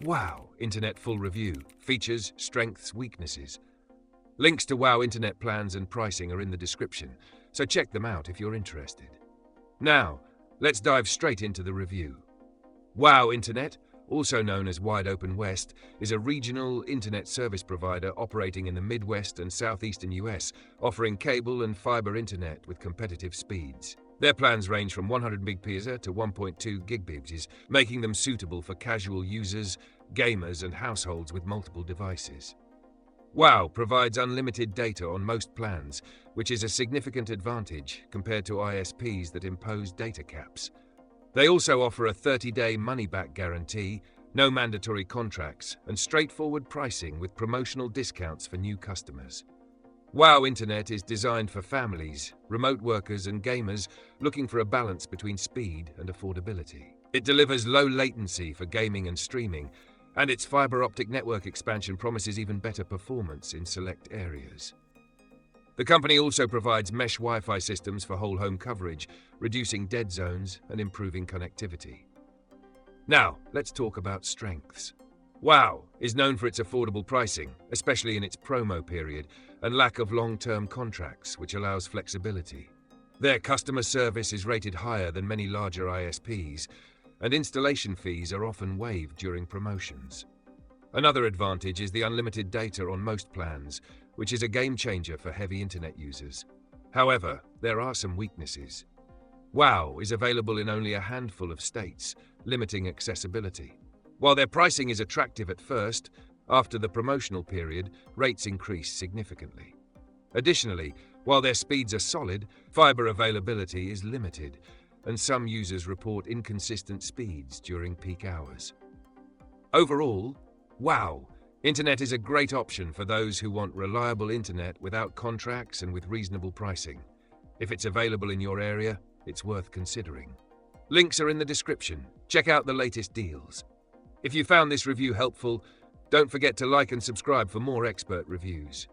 Wow Internet Full Review. Features, strengths, weaknesses. Links to Wow Internet plans and pricing are in the description, so check them out if you're interested. Now, let's dive straight into the review. Wow Internet, also known as Wide Open West, is a regional internet service provider operating in the Midwest and southeastern US, offering cable and fiber internet with competitive speeds. Their plans range from 100 Mbps to 1.2 Gbps, making them suitable for casual users, gamers, and households with multiple devices. Wow provides unlimited data on most plans, which is a significant advantage compared to ISPs that impose data caps. They also offer a 30-day money-back guarantee, no mandatory contracts, and straightforward pricing with promotional discounts for new customers. Wow Internet is designed for families, remote workers, and gamers looking for a balance between speed and affordability. It delivers low latency for gaming and streaming, and its fiber optic network expansion promises even better performance in select areas. The company also provides mesh Wi-Fi systems for whole home coverage, reducing dead zones and improving connectivity. Now, let's talk about strengths. Wow is known for its affordable pricing, especially in its promo period, and lack of long-term contracts, which allows flexibility. Their customer service is rated higher than many larger ISPs, and installation fees are often waived during promotions. Another advantage is the unlimited data on most plans, which is a game changer for heavy internet users. However, there are some weaknesses. Wow is available in only a handful of states, limiting accessibility. While their pricing is attractive at first, after the promotional period, rates increase significantly. Additionally, while their speeds are solid, fiber availability is limited, and some users report inconsistent speeds during peak hours. Overall, Wow Internet is a great option for those who want reliable internet without contracts and with reasonable pricing. If it's available in your area, it's worth considering. Links are in the description. Check out the latest deals. If you found this review helpful, don't forget to like and subscribe for more expert reviews.